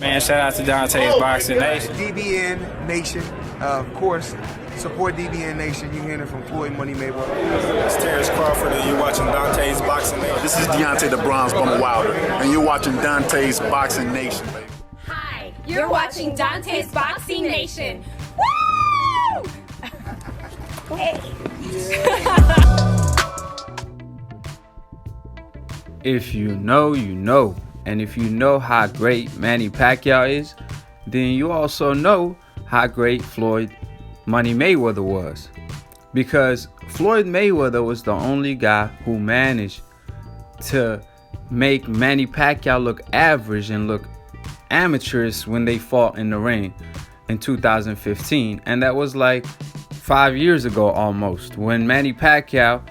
Man, shout out to Dante's Boxing Nation. DBN Nation, of course. Support DBN Nation. You're hearing it from Floyd Money Mayweather. It's Terrence Crawford, and you're watching Dante's Boxing Nation. This is Deontay the Bronze Bomber Wilder, and you're watching Dante's Boxing Nation, baby. Hi, you're watching Dante's Boxing Nation. Woo! Hey. If you know, you know. And if you know how great Manny Pacquiao is, then you also know how great Floyd Money Mayweather was. Because Floyd Mayweather was the only guy who managed to make Manny Pacquiao look average and look amateurish when they fought in the ring in 2015. And that was like 5 years ago almost, when Manny Pacquiao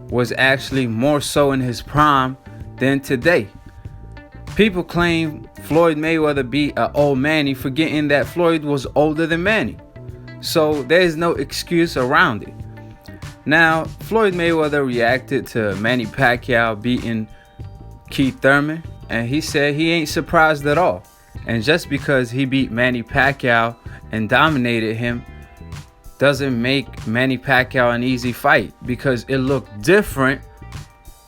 was actually more so in his prime than today. People claim Floyd Mayweather beat an old Manny, forgetting that Floyd was older than Manny. So there's no excuse around it. Now, Floyd Mayweather reacted to Manny Pacquiao beating Keith Thurman, and he said he ain't surprised at all. And just because he beat Manny Pacquiao and dominated him doesn't make Manny Pacquiao an easy fight, because it looked different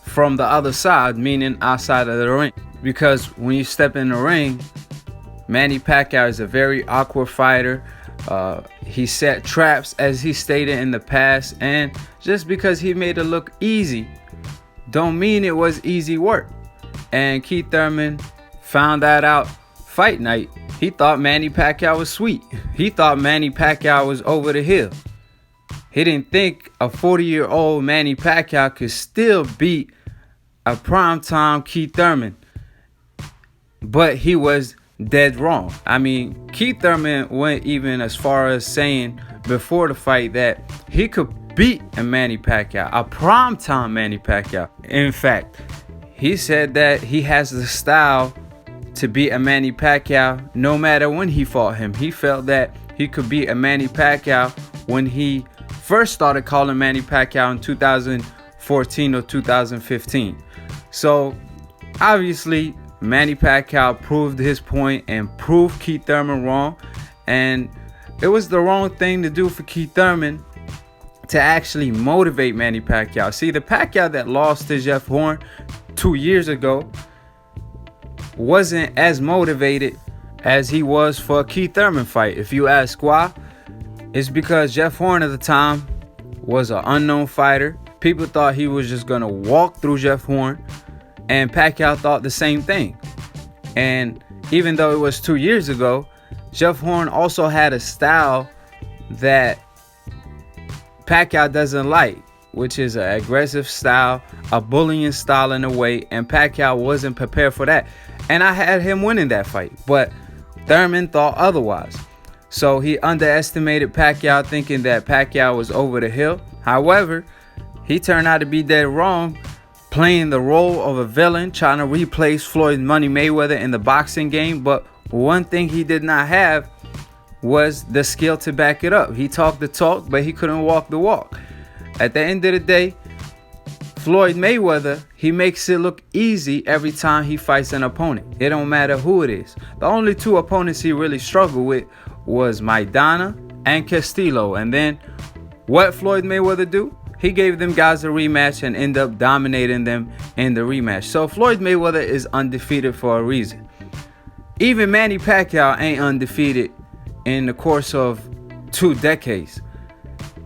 from the other side, meaning outside of the ring. Because when you step in the ring, Manny Pacquiao is a very awkward fighter. He set traps, as he stated in the past, and just because he made it look easy don't mean it was easy work. And Keith Thurman found that out fight night. He thought Manny Pacquiao was sweet. He thought Manny Pacquiao was over the hill. He didn't think a 40-year-old Manny Pacquiao could still beat a primetime Keith Thurman. But he was dead wrong. I mean, Keith Thurman went even as far as saying before the fight that he could beat a Manny Pacquiao, a primetime Manny Pacquiao. In fact, he said that he has the style to beat a Manny Pacquiao no matter when he fought him. He felt that he could beat a Manny Pacquiao when he first started calling Manny Pacquiao in 2014 or 2015. So obviously Manny Pacquiao proved his point and proved Keith Thurman wrong. And it was the wrong thing to do for Keith Thurman to actually motivate Manny Pacquiao. See, the Pacquiao that lost to Jeff Horn 2 years ago wasn't as motivated as he was for a Keith Thurman fight. If you ask why, it's because Jeff Horn at the time was an unknown fighter. People thought he was just going to walk through Jeff Horn, and Pacquiao thought the same thing. And even though it was 2 years ago, Jeff Horn also had a style that Pacquiao doesn't like, which is an aggressive style, a bullying style in a way, and Pacquiao wasn't prepared for that. And I had him winning that fight, but Thurman thought otherwise. So he underestimated Pacquiao, thinking that Pacquiao was over the hill. However, he turned out to be dead wrong, playing the role of a villain, trying to replace Floyd Money Mayweather in the boxing game. But one thing he did not have was the skill to back it up. He talked the talk, but he couldn't walk the walk. At the end of the day, Floyd Mayweather, he makes it look easy every time he fights an opponent. It don't matter who it is. The only two opponents he really struggled with was Maidana and Castillo. And then what Floyd Mayweather do? He gave them guys a rematch and ended up dominating them in the rematch. So Floyd Mayweather is undefeated for a reason. Even Manny Pacquiao ain't undefeated in the course of 2 decades.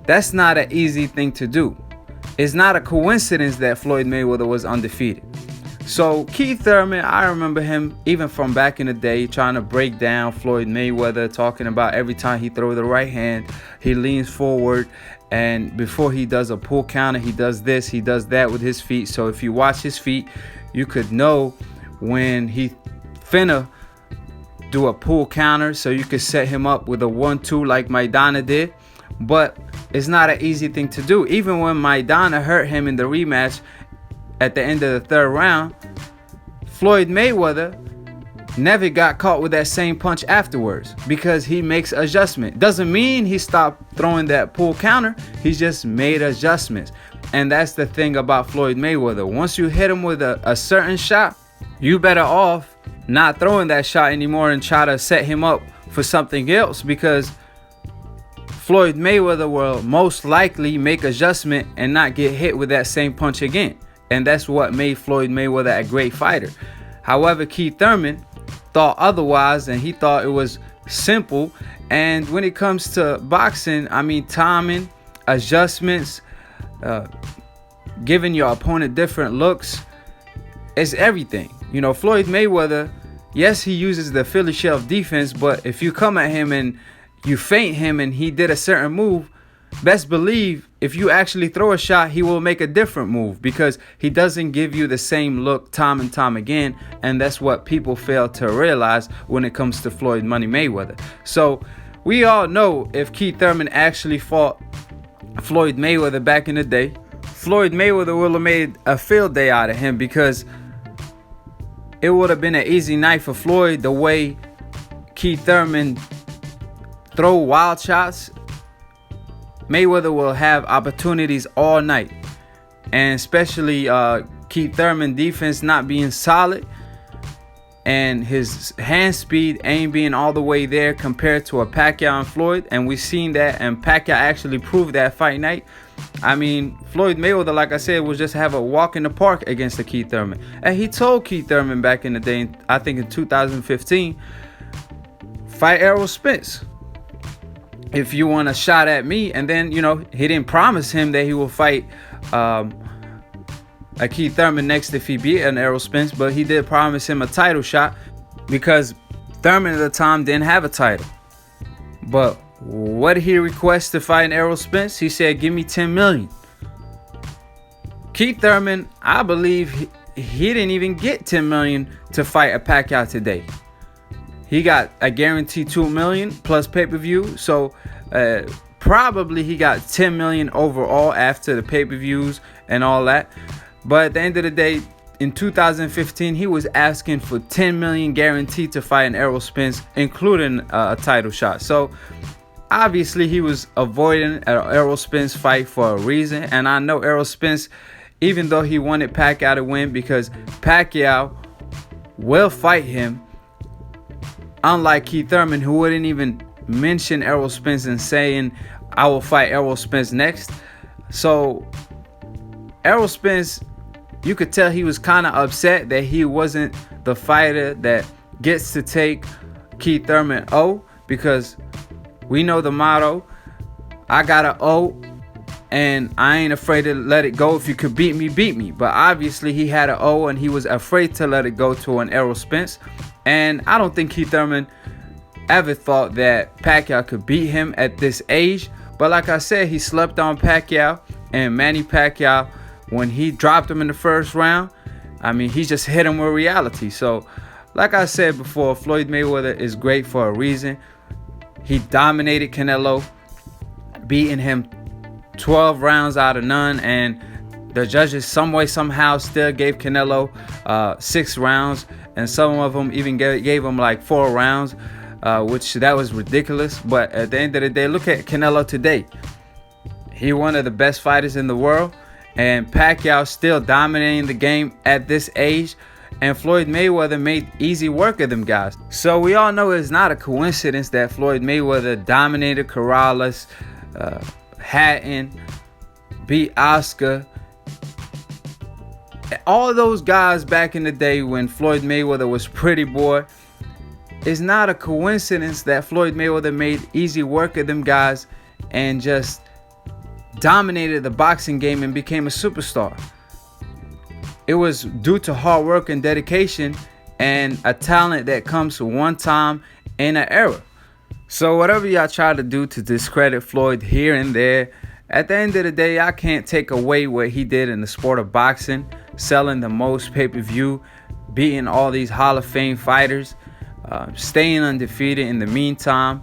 That's not an easy thing to do. It's not a coincidence that Floyd Mayweather was undefeated. So Keith Thurman, I remember him even from back in the day trying to break down Floyd Mayweather, talking about every time he throws the right hand, he leans forward, and before he does a pull counter, he does this, he does that with his feet. So if you watch his feet, you could know when he finna do a pull counter, so you could set him up with a 1-2 like Maidana did. But it's not an easy thing to do. Even when Maidana hurt him in the rematch at the end of the 3rd round, Floyd Mayweather never got caught with that same punch afterwards, because he makes adjustment. Doesn't mean he stopped throwing that pull counter. He just made adjustments. And that's the thing about Floyd Mayweather. Once you hit him with a certain shot, you better off not throwing that shot anymore and try to set him up for something else, because Floyd Mayweather will most likely make adjustment and not get hit with that same punch again. And that's what made Floyd Mayweather a great fighter. However, Keith Thurman thought otherwise, and he thought it was simple. And when it comes to boxing, I mean, timing, adjustments, giving your opponent different looks, it's everything. You know, Floyd Mayweather, yes, he uses the Philly shelf defense, but if you come at him and you feint him and he did a certain move, best believe if you actually throw a shot, he will make a different move, because he doesn't give you the same look time and time again. And that's what people fail to realize when it comes to Floyd Money Mayweather. So we all know if Keith Thurman actually fought Floyd Mayweather back in the day, Floyd Mayweather would have made a field day out of him, because it would have been an easy night for Floyd. The way Keith Thurman throw wild shots, Mayweather will have opportunities all night. And especially Keith Thurman defense not being solid, and his hand speed ain't being all the way there compared to a Pacquiao and Floyd. And we've seen that, and Pacquiao actually proved that fight night. I mean, Floyd Mayweather, like I said, will just have a walk in the park against the Keith Thurman. And he told Keith Thurman back in the day, I think in 2015, fight Errol Spence if you want a shot at me. And then, you know, he didn't promise him that he will fight a Keith Thurman next if he beat an Errol Spence, but he did promise him a title shot, because Thurman at the time didn't have a title. But what did he request to fight Errol Spence? He said, give me 10 million. Keith Thurman, I believe he didn't even get 10 million to fight a Pacquiao today. He got a guaranteed 2 million plus pay-per-view. So probably he got 10 million overall after the pay-per-views and all that. But at the end of the day, in 2015, he was asking for 10 million guaranteed to fight an Errol Spence, including a title shot. So obviously he was avoiding an Errol Spence fight for a reason. And I know Errol Spence, even though he wanted Pacquiao to win, because Pacquiao will fight him, unlike Keith Thurman, who wouldn't even mention Errol Spence and saying, I will fight Errol Spence next. So Errol Spence, you could tell he was kind of upset that he wasn't the fighter that gets to take Keith Thurman O, because we know the motto, I got an O and I ain't afraid to let it go. If you could beat me, beat me. But obviously he had an O and he was afraid to let it go to an Errol Spence. And I don't think Keith Thurman ever thought that Pacquiao could beat him at this age. But like I said, he slept on Pacquiao, and Manny Pacquiao, when he dropped him in the first round, I mean, he just hit him with reality. So like I said before, Floyd Mayweather is great for a reason. He dominated Canelo, beating him 12 rounds out of none, and the judges some way somehow still gave Canelo 6 rounds, and some of them even gave him like 4 rounds, which that was ridiculous. But at the end of the day, look at Canelo today. He one of the best fighters in the world, and Pacquiao still dominating the game at this age, and Floyd Mayweather made easy work of them guys. So we all know it's not a coincidence that Floyd Mayweather dominated Corrales, Hatton, beat Oscar, all those guys back in the day when Floyd Mayweather was pretty boy. It's not a coincidence that Floyd Mayweather made easy work of them guys and just dominated the boxing game and became a superstar. It was due to hard work and dedication and a talent that comes one time in an era. So whatever y'all try to do to discredit Floyd here and there, at the end of the day, I can't take away what he did in the sport of boxing, selling the most pay-per-view, beating all these Hall of Fame fighters, staying undefeated in the meantime.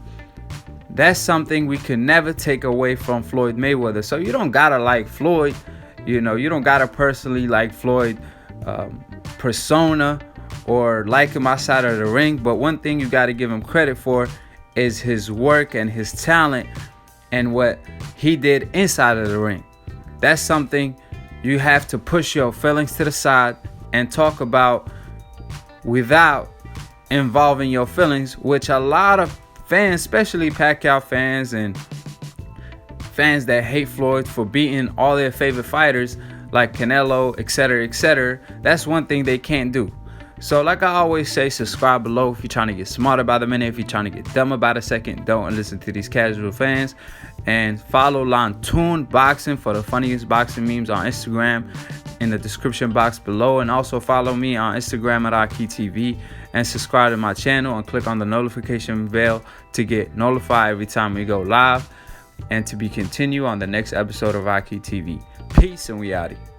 That's something we can never take away from Floyd Mayweather. So you don't gotta like Floyd, you know, you don't gotta personally like Floyd persona or like him outside of the ring. But one thing you gotta give him credit for is his work and his talent and what he did inside of the ring. That's something you have to push your feelings to the side and talk about without involving your feelings, which a lot of fans, especially Pacquiao fans and fans that hate Floyd for beating all their favorite fighters like Canelo, etc., that's one thing they can't do. So like I always say, subscribe below if you're trying to get smarter by the minute. If you're trying to get dumber by the second, don't listen to these casual fans. And follow Lantoon Boxing for the funniest boxing memes on Instagram in the description box below. And also follow me on Instagram at IKTV, and subscribe to my channel and click on the notification bell to get notified every time we go live and to be continued on the next episode of IKTV. Peace, and we outie.